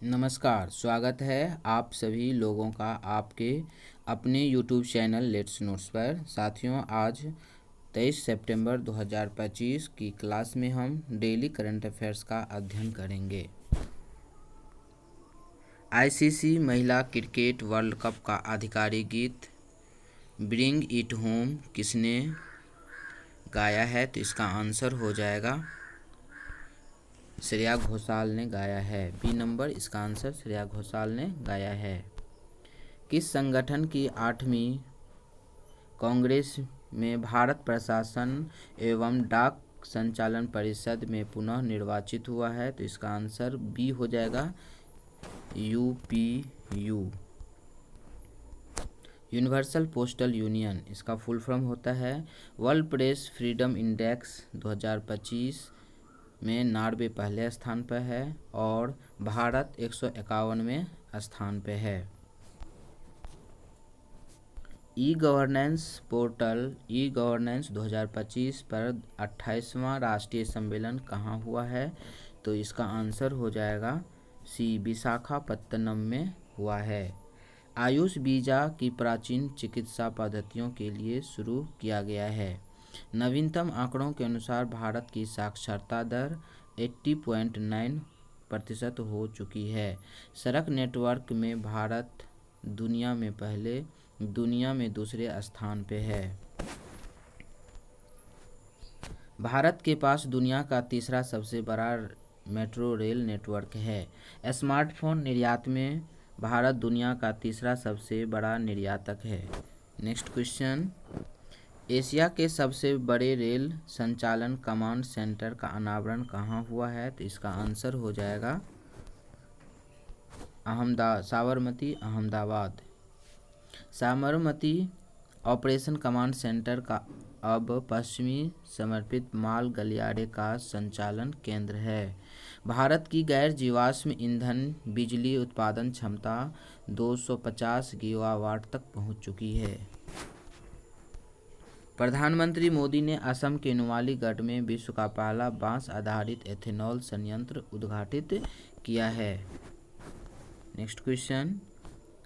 नमस्कार, स्वागत है आप सभी लोगों का आपके अपने YouTube चैनल लेट्स नोट्स पर। साथियों, आज 23 सितंबर 2025 की क्लास में हम डेली करंट अफेयर्स का अध्ययन करेंगे। आईसीसी महिला क्रिकेट वर्ल्ड कप का आधिकारिक गीत ब्रिंग इट होम किसने गाया है? तो इसका आंसर हो जाएगा श्रेया घोषाल ने गाया है। बी नंबर इसका आंसर श्रेया घोषाल ने गाया है। किस संगठन की 8वीं कांग्रेस में भारत प्रशासन एवं डाक संचालन परिषद में पुनः निर्वाचित हुआ है? तो इसका आंसर बी हो जाएगा यूपीयू। यूनिवर्सल पोस्टल यूनियन इसका फुल फॉर्म होता है। वर्ल्ड प्रेस फ्रीडम इंडेक्स 2025 में नॉर्वे पहले स्थान पर है और भारत 151वें स्थान पर है। E governance portal e governance 2025 पर 28वां राष्ट्रीय सम्मेलन कहाँ हुआ है? तो इसका आंसर हो जाएगा सी, विशाखापत्तनम में हुआ है। आयुष वीजा की प्राचीन चिकित्सा पद्धतियों के लिए शुरू किया गया है। नवीनतम आंकड़ों के अनुसार भारत की साक्षरता दर 80.9% हो चुकी है। सड़क नेटवर्क में भारत दुनिया में दूसरे स्थान पे है। भारत के पास दुनिया का तीसरा सबसे बड़ा मेट्रो रेल नेटवर्क है। स्मार्टफोन निर्यात में भारत दुनिया का तीसरा सबसे बड़ा निर्यातक है। नेक्स्ट क्वेश्चन, एशिया के सबसे बड़े रेल संचालन कमांड सेंटर का अनावरण कहाँ हुआ है? तो इसका आंसर हो जाएगा Sabarmati Ahmedabad. Sabarmati operation command centre का अब पश्चिमी समर्पित माल गलियारे का संचालन केंद्र है। भारत की गैर जीवाश्म ईंधन बिजली उत्पादन क्षमता 250 गीगावाट तक पहुंच चुकी है। प्रधानमंत्री मोदी ने असम के नुमालीगढ़ में विश्व का पहला बांस आधारित एथेनॉल संयंत्र उद्घाटित किया है। नेक्स्ट क्वेश्चन,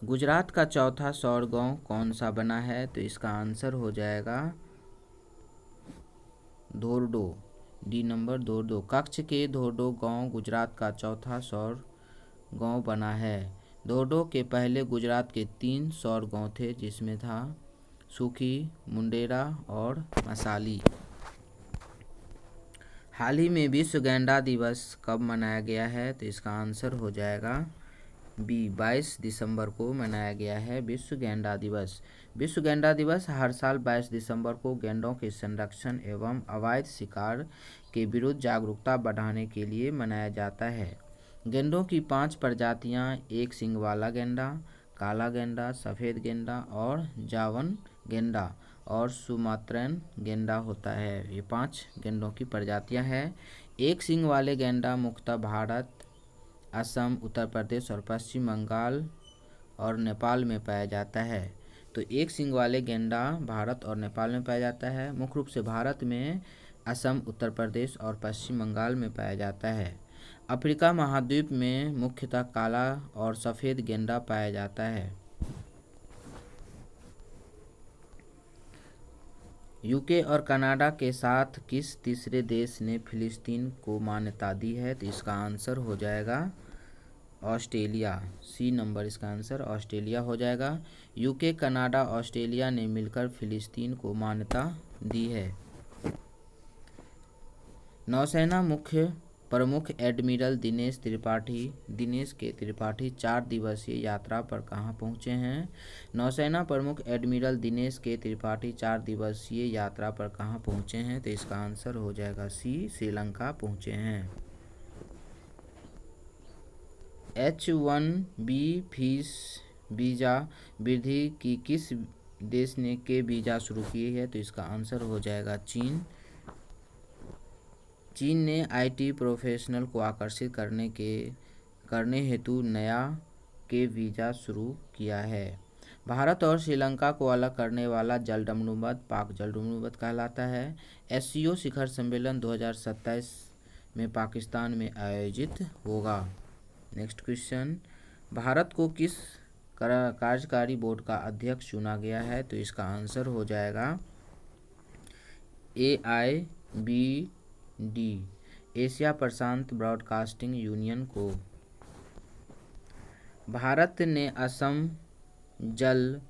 गुजरात का चौथा सौर गांव कौन सा बना है? तो इसका आंसर हो जाएगा धोर्डो। D number Dhordo. कच्छ के धोर्डो गांव गुजरात का चौथा सौर गांव बना है। धोर्डो के पहले गुजरात के 3 सौर गांव थे, जिसमें था सुखी, मुंडेरा और मसाली। हाल ही में विश्व गैंडा दिवस कब मनाया गया है? तो इसका आंसर हो जाएगा बी, 22 दिसंबर को मनाया गया है विश्व गैंडा दिवस। विश्व गैंडा दिवस हर साल 22 दिसंबर को गैंडों के संरक्षण एवं अवैध शिकार के विरुद्ध जागरूकता बढ़ाने के लिए मनाया जाता है। गैंडों की 5 प्रजातियां एक सींग वाला गैंडा, काला गैंडा, सफ़ेद गैंडा और जावन गैंडा और सुमात्रन गैंडा होता है। ये 5 गैंडों की प्रजातियां हैं। एक सींग वाले गैंडा मुख्यतः भारत, असम, उत्तर प्रदेश और पश्चिम बंगाल और नेपाल में पाया जाता है। तो एक सींग वाले गैंडा भारत और नेपाल में पाया जाता है। मुख्य रूप से भारत में असम, उत्तर प्रदेश और पश्चिम बंगाल में पाया जाता है। अफ्रीका महाद्वीप में मुख्यतः काला और सफ़ेद गैंडा पाया जाता है। यूके और कनाडा के साथ किस तीसरे देश ने फिलिस्तीन को मान्यता दी है? तो इसका आंसर हो जाएगा ऑस्ट्रेलिया। सी नंबर इसका आंसर ऑस्ट्रेलिया हो जाएगा। यूके, कनाडा, ऑस्ट्रेलिया ने मिलकर फिलिस्तीन को मान्यता दी है। नौसेना मुख्य प्रमुख एडमिरल दिनेश के त्रिपाठी 4 दिवसीय यात्रा पर कहाँ पहुँचे हैं? नौसेना प्रमुख एडमिरल दिनेश के त्रिपाठी 4 दिवसीय यात्रा पर कहाँ पहुँचे हैं? तो इसका आंसर हो जाएगा सी, श्रीलंका पहुँचे हैं। H1B वीज़ा वृद्धि की किस देश ने के वीज़ा शुरू की है? तो इसका आंसर हो जाएगा चीन। चीन ने आईटी प्रोफेशनल को आकर्षित करने हेतु नया के वीज़ा शुरू किया है। भारत और श्रीलंका को अलग करने वाला जलडमरूमत पाक जलडमरूमत कहलाता है। एससीओ शिखर सम्मेलन 2027 में पाकिस्तान में आयोजित होगा। नेक्स्ट क्वेश्चन, भारत को किस कार्यकारी बोर्ड का अध्यक्ष चुना गया है? तो इसका आंसर हो जाएगा AIBD, एशिया प्रशांत ब्रॉडकास्टिंग यूनियन को। भारत ने असम जल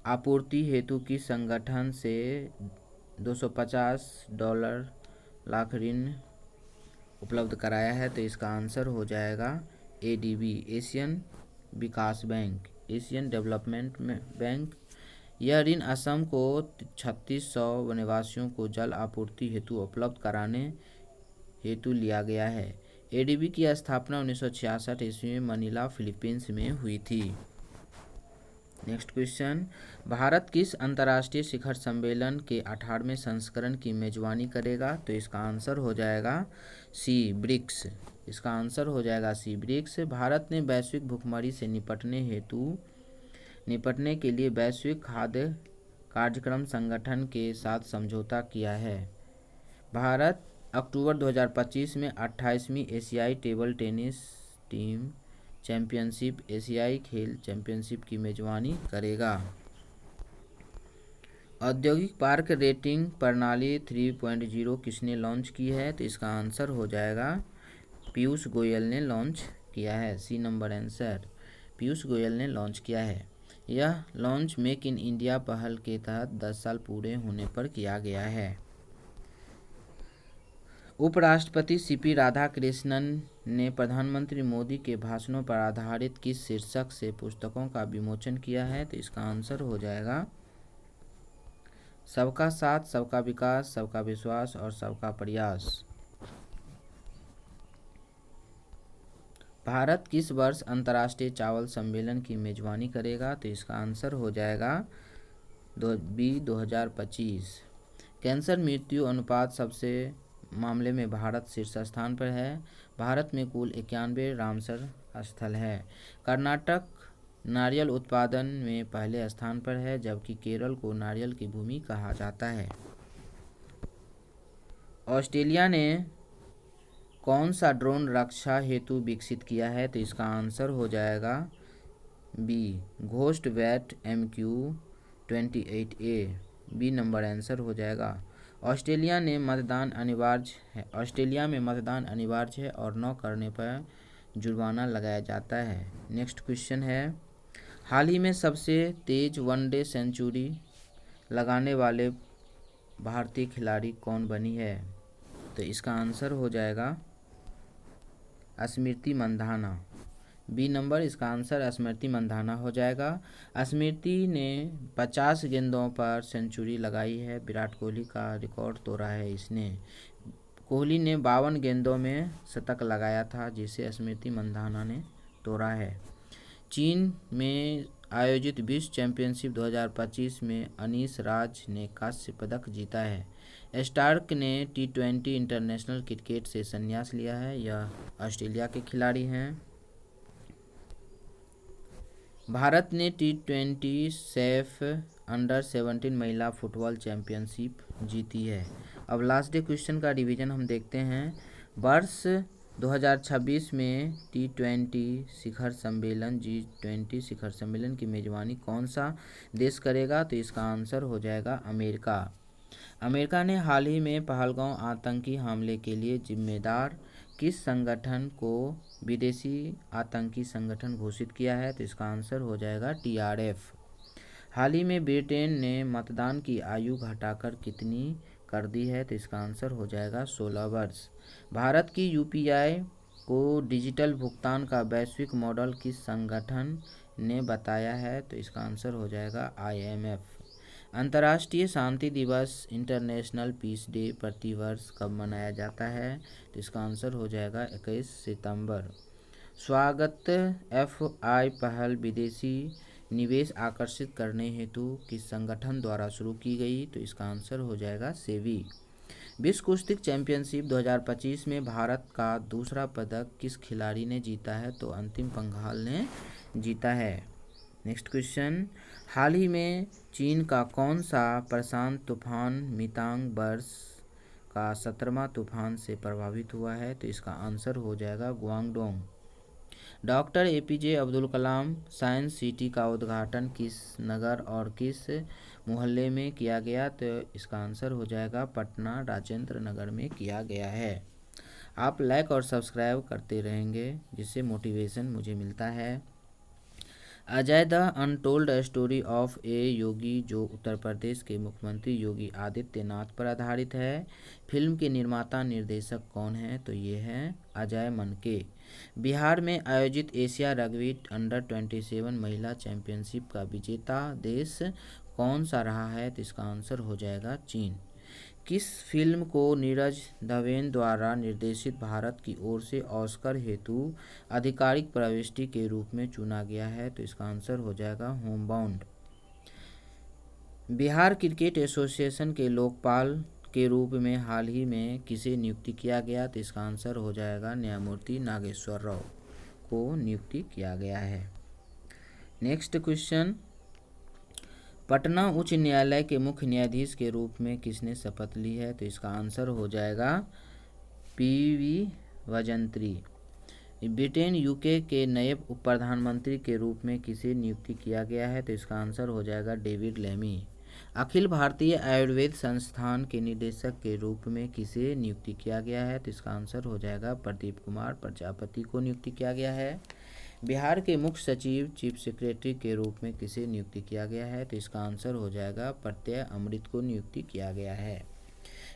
आपूर्ति हेतु किस संगठन से $250 लाख ऋण उपलब्ध कराया है? तो इसका आंसर हो जाएगा ADB, एशियन विकास बैंक, एशियन डेवलपमेंट बैंक। यह ऋण असम को 3600 निवासियों को जल आपूर्ति हेतु उपलब्ध कराने हेतु लिया गया है। ADB की स्थापना 1966 ईस्वी में मनीला, फिलीपींस में हुई थी। नेक्स्ट क्वेश्चन, भारत किस अंतर्राष्ट्रीय शिखर सम्मेलन के 18वें संस्करण की मेजबानी करेगा? तो इसका आंसर हो जाएगा C, ब्रिक्स। इसका आंसर हो जाएगा C, ब्रिक्स। भारत ने वैश्विक भुखमरी से निपटने के लिए वैश्विक खाद्य कार्यक्रम संगठन के साथ समझौता किया है। भारत अक्टूबर 2025 में 28वीं एशियाई टेबल टेनिस टीम चैंपियनशिप, एशियाई खेल चैंपियनशिप की मेजबानी करेगा। औद्योगिक पार्क रेटिंग प्रणाली 3.0 किसने लॉन्च की है? तो इसका आंसर हो जाएगा पीयूष गोयल ने लॉन्च किया है। C number answer, Piyush Goyal ने लॉन्च किया है। यह लॉन्च मेक इन इंडिया पहल के तहत 10 साल पूरे होने पर किया गया है। उपराष्ट्रपति CP राधाकृष्णन ने प्रधानमंत्री मोदी के भाषणों पर आधारित किस शीर्षक से पुस्तकों का विमोचन किया है? तो इसका आंसर हो जाएगा सबका साथ, सबका विकास, सबका विश्वास और सबका प्रयास। भारत किस वर्ष अंतर्राष्ट्रीय चावल सम्मेलन की मेजबानी करेगा? तो इसका आंसर हो जाएगा 2025। कैंसर मृत्यु अनुपात सबसे मामले में भारत शीर्ष स्थान पर है। भारत में कुल 91 रामसर स्थल है। कर्नाटक नारियल उत्पादन में पहले स्थान पर है, जबकि केरल को नारियल की भूमि कहा जाता है। ऑस्ट्रेलिया ने कौन सा ड्रोन रक्षा हेतु विकसित किया है? तो इसका आंसर हो जाएगा B, ghost bat MQ-28A। B number answer हो जाएगा। ऑस्ट्रेलिया में मतदान अनिवार्य है और न करने पर जुर्माना लगाया जाता है। नेक्स्ट क्वेश्चन है, हाल ही में सबसे तेज वनडे सेंचुरी लगाने वाले भारतीय खिलाड़ी कौन बनी है? तो इसका आंसर हो जाएगा स्मृति मंधाना। B नंबर, इसका आंसर स्मृति मंधाना हो जाएगा। स्मृति ने 50 गेंदों पर सेंचुरी लगाई है। विराट कोहली का रिकॉर्ड तोड़ा है इसने। कोहली ने 52 गेंदों में शतक लगाया था, जिसे स्मृति मंधाना ने तोड़ा है। चीन में आयोजित विश्व चैंपियनशिप 2025 में अनीस राज ने कांस्य पदक जीता है। स्टार्क ने T20 इंटरनेशनल क्रिकेट से संन्यास लिया है। यह ऑस्ट्रेलिया के खिलाड़ी हैं। भारत ने T20 सैफ अंडर-17 महिला फुटबॉल चैंपियनशिप जीती है। अब लास्ट डे क्वेश्चन का रिवीजन हम देखते हैं। वर्ष 2026 में G20 शिखर सम्मेलन की मेजबानी कौन सा देश करेगा? तो इसका आंसर हो जाएगा अमेरिका। अमेरिका ने हाल ही में पहलगांव आतंकी हमले के लिए जिम्मेदार किस संगठन को विदेशी आतंकी संगठन घोषित किया है? तो इसका आंसर हो जाएगा TRF। हाल ही में ब्रिटेन ने मतदान की आयु घटाकर कितनी कर दी है? तो इसका आंसर हो जाएगा 16 वर्ष। भारत की UPI को डिजिटल भुगतान का वैश्विक मॉडल किस संगठन ने बताया है? तो इसका आंसर हो जाएगा IMF। अंतर्राष्ट्रीय शांति दिवस इंटरनेशनल पीस डे प्रतिवर्ष कब मनाया जाता है? तो इसका आंसर हो जाएगा 21 सितंबर। स्वागत FI पहल विदेशी निवेश आकर्षित करने हेतु किस संगठन द्वारा शुरू की गई? तो इसका आंसर हो जाएगा सेबी। विश्व कुश्ती चैंपियनशिप 2025 में भारत का दूसरा पदक किस खिलाड़ी ने जीता है? तो अंतिम पंघाल ने जीता है। नेक्स्ट क्वेश्चन, हाल ही में चीन का कौन सा प्रशांत तूफान मितांग वर्ष का 17वां तूफान से प्रभावित हुआ है? तो इसका आंसर हो जाएगा ग्वांगडोंग। Doctor APJ Abdul Kalam science city का उद्घाटन किस नगर और किस मोहल्ले में किया गया? तो इसका आंसर हो जाएगा पटना राजेंद्र नगर में किया गया है। आप लाइक और सब्सक्राइब करते रहेंगे जिससे मोटिवेशन मुझे मिलता है। Ajay the untold story of a Yogi जो उत्तर प्रदेश के मुख्यमंत्री योगी आदित्यनाथ पर आधारित है। फिल्म के निर्माता निर्देशक कौन है? तो ये हैं अजय मनके। बिहार में आयोजित एशिया रग्बी अंडर-27 महिला चैंपियनशिप का विजेता देश कौन सा रहा है? तो इसका आंसर हो जाएगा चीन। किस फिल्म को नीरज धवेन द्वारा निर्देशित भारत की ओर से ऑस्कर हेतु आधिकारिक प्रविष्टि के रूप में चुना गया है? तो इसका आंसर हो जाएगा होमबाउंड। बिहार क्रिकेट एसोसिएशन के लोकपाल के रूप में हाल ही में किसे नियुक्ति किया गया? तो इसका आंसर हो जाएगा न्यायमूर्ति नागेश्वर राव को नियुक्ति किया गया है। नेक्स्ट क्वेश्चन, पटना उच्च न्यायालय के मुख्य न्यायाधीश के रूप में किसने शपथ ली है? तो इसका आंसर हो जाएगा पीवी वजंत्री। ब्रिटेन यूके के नए उप प्रधानमंत्री के रूप में किसे नियुक्ति किया गया है? तो इसका आंसर हो जाएगा डेविड लेमी। अखिल भारतीय आयुर्वेद संस्थान के निदेशक के रूप में किसे नियुक्ति किया गया है? तो इसका आंसर हो जाएगा प्रदीप कुमार प्रजापति को नियुक्ति किया गया है। बिहार के मुख्य सचिव चीफ सेक्रेटरी के रूप में किसे नियुक्ति किया गया है? तो इसका आंसर हो जाएगा प्रत्यय अमृत को नियुक्ति किया गया है।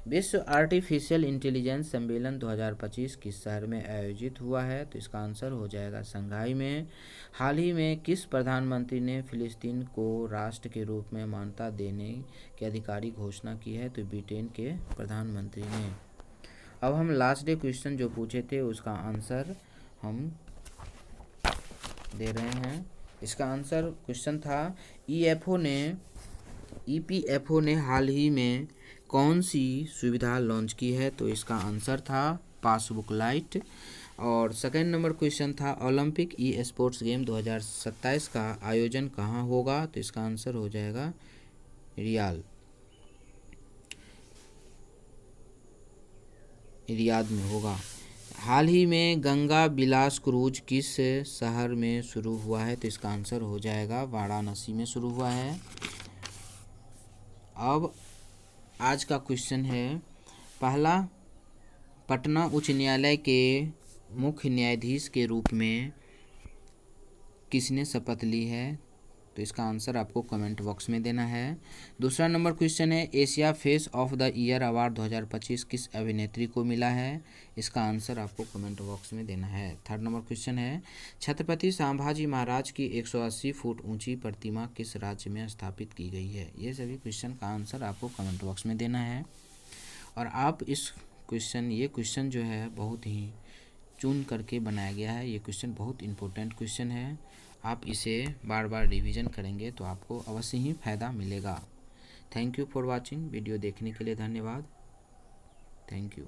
विश्व आर्टिफिशियल इंटेलिजेंस सम्मेलन 2025 किस शहर में आयोजित हुआ है? तो इसका आंसर हो जाएगा शंघाई में। हाल ही में किस प्रधानमंत्री ने फिलिस्तीन को राष्ट्र के रूप में मान्यता देने की आधिकारिक घोषणा की है? तो ब्रिटेन के प्रधानमंत्री ने। अब हम लास्ट डे क्वेश्चन जो पूछे थे उसका आंसर हम दे रहे हैं। इसका आंसर क्वेश्चन था ईपीएफओ ने हाल ही में कौन सी सुविधा लॉन्च की है? तो इसका आंसर था पासबुक लाइट। और सेकंड नंबर क्वेश्चन था ओलंपिक ई स्पोर्ट्स गेम 2027 का आयोजन कहाँ होगा? तो इसका आंसर हो जाएगा रियाद में होगा। हाल ही में गंगा बिलास क्रूज किस शहर में शुरू हुआ है? तो इसका आंसर हो जाएगा वाराणसी में शुरू हुआ है। अब आज का क्वेश्चन है, पहला, पटना उच्च न्यायालय के मुख्य न्यायाधीश के रूप में किसने शपथ ली है? तो इसका आंसर आपको कमेंट बॉक्स में देना है। दूसरा नंबर क्वेश्चन है, Asia face of the year award 2025 किस अभिनेत्री को मिला है? इसका आंसर आपको कमेंट बॉक्स में देना है। थर्ड नंबर क्वेश्चन है, छत्रपति संभाजी महाराज की 180 फुट ऊंची प्रतिमा किस राज्य में स्थापित की गई है? ये सभी क्वेश्चन का आंसर आपको कमेंट बॉक्स में देना है। और आप ये क्वेश्चन जो है बहुत ही चुन करके बनाया गया है। ये क्वेश्चन बहुत इंपॉर्टेंट क्वेश्चन है। आप इसे बार बार रिवीजन करेंगे तो आपको अवश्य ही फ़ायदा मिलेगा। Thank you for watching. Video देखने के लिए धन्यवाद। Thank you.